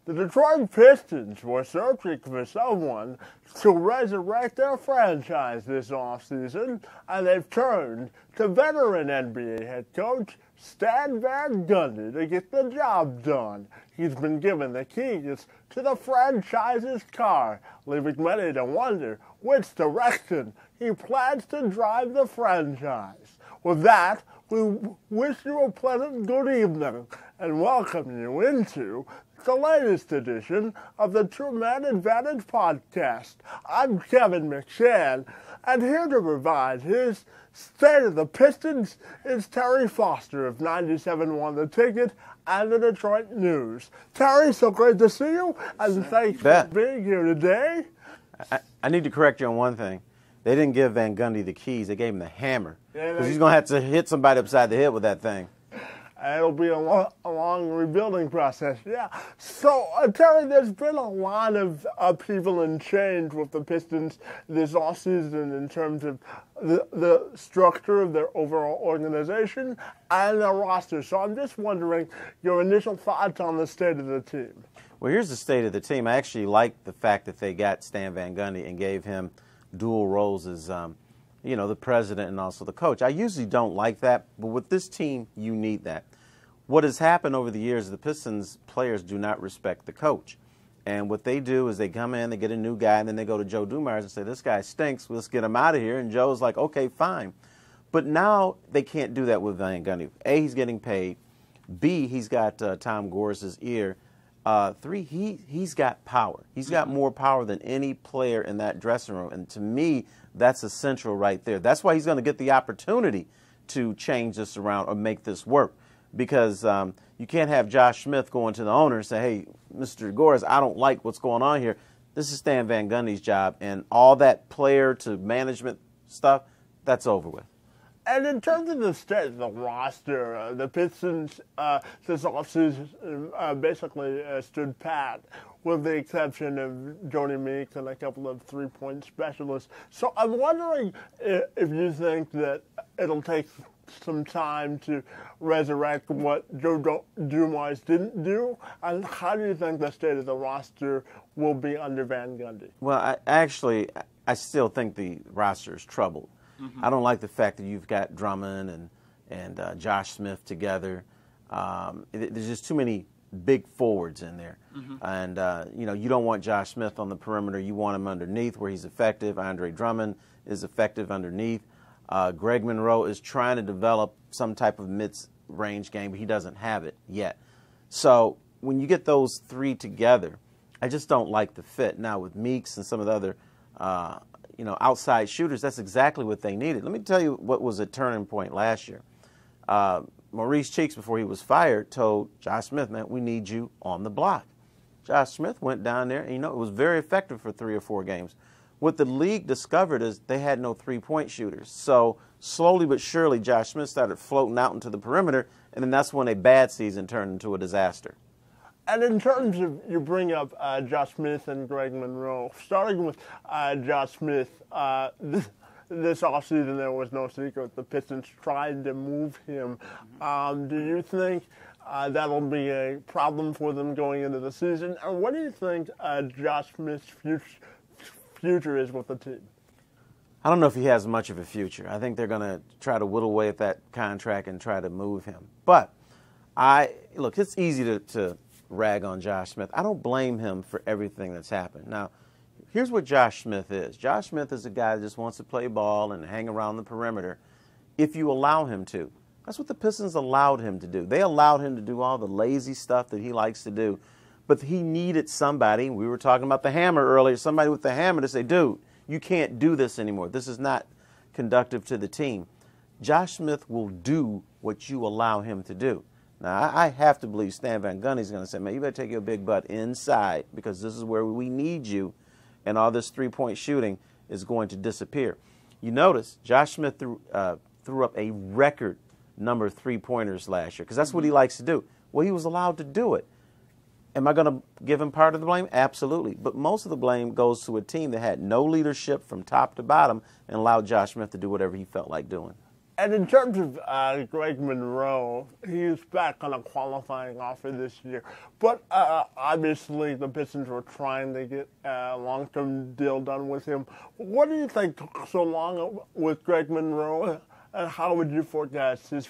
The Detroit Pistons were searching for someone to resurrect their franchise this offseason, and they've turned to veteran NBA head coach Stan Van Gundy to get the job done. He's been given the keys to the franchise's car, leaving many to wonder which direction he plans to drive the franchise. With that, we wish you a pleasant good evening and welcome you into the latest edition of the Two Man Advantage podcast. I'm Kevin McShann, and here to provide his State of the Pistons is Terry Foster of 97.1 The Ticket and the Detroit News. Terry, so great to see you, and thanks for being here today. I need to correct you on one thing. They didn't give Van Gundy the keys. They gave him the hammer. Because he's going to have to hit somebody upside the head with that thing. It'll be a long rebuilding process, yeah. So, Terry, there's been a lot of upheaval and change with the Pistons this offseason in terms of the structure of their overall organization and their roster. So I'm just wondering your initial thoughts on the state of the team. Well, here's the state of the team. I actually like the fact that they got Stan Van Gundy and gave him dual roles as the president and also the coach. I usually don't like that, but with this team, you need that. What has happened over the years, the Pistons players do not respect the coach. And what they do is they come in, they get a new guy, and then they go to Joe Dumars and say, this guy stinks, let's get him out of here. And Joe's like, okay, fine. But now they can't do that with Van Gundy. A, he's getting paid. B, he's got Tom Gores' ear. 3, he's got power. He's got more power than any player in that dressing room. And to me, that's essential right there. That's why he's going to get the opportunity to change this around or make this work. Because you can't have Josh Smith going to the owner and say, hey, Mr. Gores, I don't like what's going on here. This is Stan Van Gundy's job. And all that player to management stuff, that's over with. And in terms of the state of the roster, the Pistons this offseason basically stood pat, with the exception of Jody Meeks and a couple of three-point specialists. So I'm wondering if you think that it'll take some time to resurrect what Joe Dumars didn't do, and how do you think the state of the roster will be under Van Gundy? Well, I still think the roster is troubled. Mm-hmm. I don't like the fact that you've got Drummond and Josh Smith together. There's just too many big forwards in there. Mm-hmm. And, you don't want Josh Smith on the perimeter. You want him underneath where he's effective. Andre Drummond is effective underneath. Greg Monroe is trying to develop some type of mid-range game, but he doesn't have it yet. So when you get those three together, I just don't like the fit. Now with Meeks and some of the other outside shooters, that's exactly what they needed. Let me tell you what was a turning point last year. Maurice Cheeks, before he was fired, told Josh Smith, man, we need you on the block. Josh Smith went down there, and, it was very effective for 3 or 4 games. What the league discovered is they had no three-point shooters. So slowly but surely, Josh Smith started floating out into the perimeter, and then that's when a bad season turned into a disaster. And in terms of, you bring up Josh Smith and Greg Monroe, starting with Josh Smith, this offseason there was no secret. The Pistons tried to move him. Do you think that'll be a problem for them going into the season? And what do you think Josh Smith's future is with the team? I don't know if he has much of a future. I think they're going to try to whittle away at that contract and try to move him. But look, it's easy to rag on Josh Smith. I don't blame him for everything that's happened. Now, here's what Josh Smith is. Josh Smith is a guy that just wants to play ball and hang around the perimeter if you allow him to. That's what the Pistons allowed him to do. They allowed him to do all the lazy stuff that he likes to do. But he needed somebody, we were talking about the hammer earlier, somebody with the hammer to say, dude, you can't do this anymore. This is not conducive to the team. Josh Smith will do what you allow him to do. Now, I have to believe Stan Van Gundy is going to say, man, you better take your big butt inside because this is where we need you, and all this three-point shooting is going to disappear. You notice Josh Smith threw up a record number of three-pointers last year because that's what he likes to do. Well, he was allowed to do it. Am I going to give him part of the blame? Absolutely. But most of the blame goes to a team that had no leadership from top to bottom and allowed Josh Smith to do whatever he felt like doing. And in terms of Greg Monroe, he's back on a qualifying offer this year. But obviously the Pistons were trying to get a long-term deal done with him. What do you think took so long with Greg Monroe, and how would you forecast his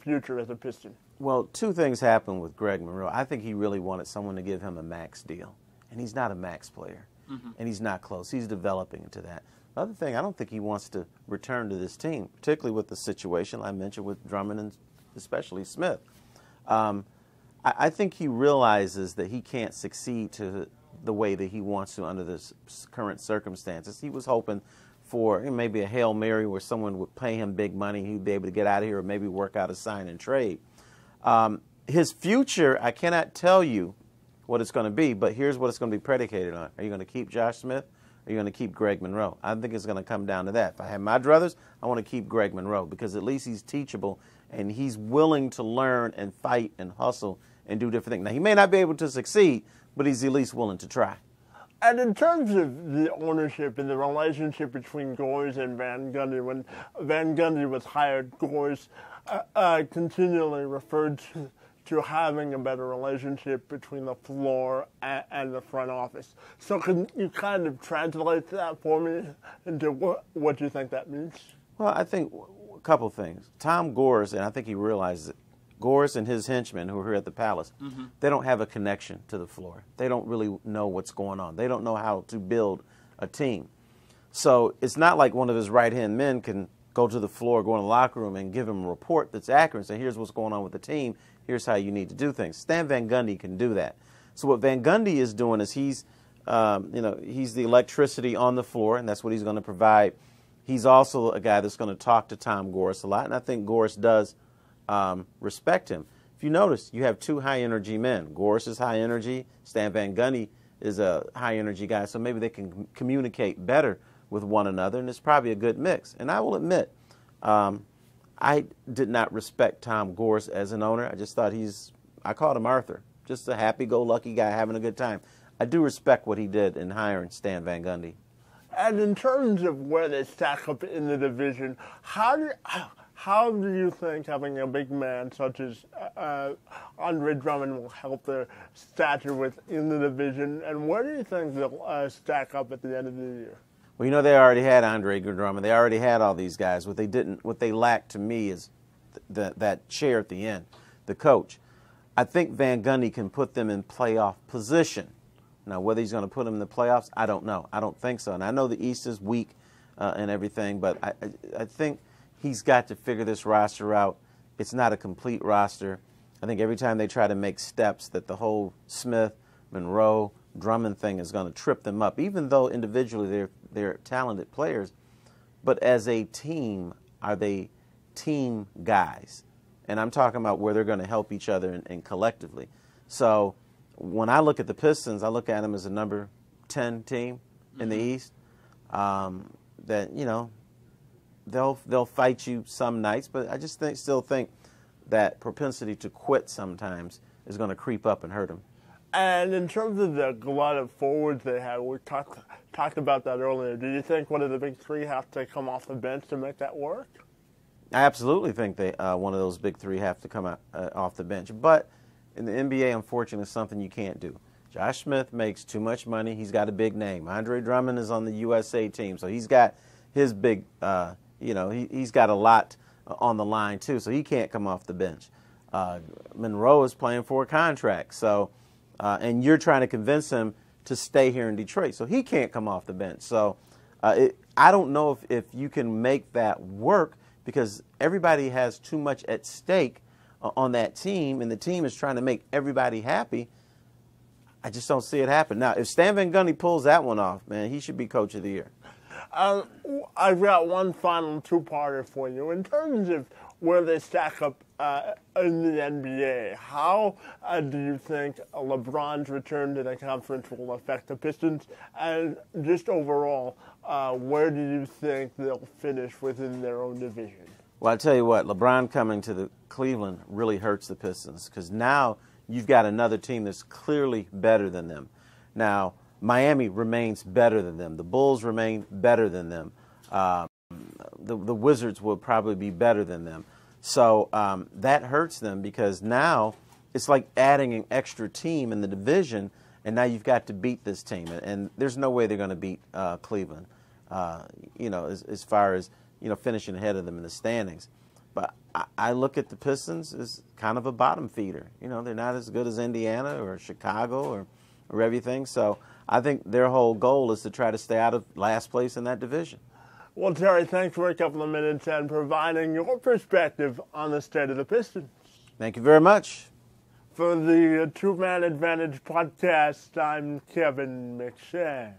future as a Piston? Well, two things happened with Greg Monroe. I think he really wanted someone to give him a max deal, and he's not a max player, and he's not close. He's developing into that. The other thing, I don't think he wants to return to this team, particularly with the situation I mentioned with Drummond and especially Smith. I think he realizes that he can't succeed to the way that he wants to under the current circumstances. He was hoping for maybe a Hail Mary where someone would pay him big money, he'd be able to get out of here or maybe work out a sign and trade. His future, I cannot tell you what it's going to be, but here's what it's going to be predicated on. Are you going to keep Josh Smith? Or are you going to keep Greg Monroe? I think it's going to come down to that. If I have my druthers, I want to keep Greg Monroe because at least he's teachable and he's willing to learn and fight and hustle and do different things. Now, he may not be able to succeed, but he's at least willing to try. And in terms of the ownership and the relationship between Gores and Van Gundy, when Van Gundy was hired, Gores continually referred to having a better relationship between the floor and the front office. So can you kind of translate that for me into what you think that means? Well, I think a couple things. Tom Gores, and I think he realizes it, Gores and his henchmen who are here at the Palace, they don't have a connection to the floor. They don't really know what's going on. They don't know how to build a team. So it's not like one of his right-hand men can go to the floor, go in the locker room, and give him a report that's accurate and say, here's what's going on with the team. Here's how you need to do things. Stan Van Gundy can do that. So what Van Gundy is doing is he's the electricity on the floor, and that's what he's going to provide. He's also a guy that's going to talk to Tom Gores a lot, and I think Gores does respect him. If you notice, you have two high-energy men. Gores is high energy. Stan Van Gundy is a high-energy guy, so maybe they can communicate better with one another, and it's probably a good mix. And I will admit, I did not respect Tom Gores as an owner. I just thought I called him Arthur, just a happy-go-lucky guy having a good time. I do respect what he did in hiring Stan Van Gundy. And in terms of where they stack up in the division, how do you think having a big man such as Andre Drummond will help their stature within the division? And where do you think they'll stack up at the end of the year? Well, you know, they already had Andre Drummond. They already had all these guys. What they lacked to me is that chair at the end, the coach. I think Van Gundy can put them in playoff position. Now, whether he's going to put them in the playoffs, I don't know. I don't think so. And I know the East is weak and everything, but I think he's got to figure this roster out. It's not a complete roster. I think every time they try to make steps that the whole Smith, Monroe, Drummond thing is going to trip them up, even though individually they're talented players. But as a team, are they team guys? And I'm talking about where they're going to help each other and collectively. So when I look at the Pistons, I look at them as a number 10 team in the East. That, you know, they'll fight you some nights, but I just still think that propensity to quit sometimes is going to creep up and hurt them. And in terms of the glut of forwards they have, we talked about that earlier. Do you think one of the big three have to come off the bench to make that work? I absolutely think one of those big three have to come out, off the bench. But in the NBA, unfortunately, it's something you can't do. Josh Smith makes too much money. He's got a big name. Andre Drummond is on the USA team, so he's got his big, he's got a lot on the line too, so he can't come off the bench. Monroe is playing for a contract, so and you're trying to convince him to stay here in Detroit, so he can't come off the bench. So I don't know if you can make that work because everybody has too much at stake on that team, and the team is trying to make everybody happy. I just don't see it happen. Now, if Stan Van Gundy pulls that one off, man, he should be Coach of the Year. I've got one final two-parter for you. In terms of where they stack up in the NBA, how do you think LeBron's return to the conference will affect the Pistons? And just overall, where do you think they'll finish within their own division? Well, I'll tell you what, LeBron coming to the Cleveland really hurts the Pistons because now you've got another team that's clearly better than them. Now, Miami remains better than them. The Bulls remain better than them. the Wizards will probably be better than them. So that hurts them because now it's like adding an extra team in the division, and now you've got to beat this team. And there's no way they're going to beat Cleveland, as far as, finishing ahead of them in the standings. But I look at the Pistons as kind of a bottom feeder. They're not as good as Indiana or Chicago or everything. So I think their whole goal is to try to stay out of last place in that division. Well, Terry, thanks for a couple of minutes and providing your perspective on the state of the Pistons. Thank you very much. For the Two Man Advantage podcast, I'm Kevin McShane.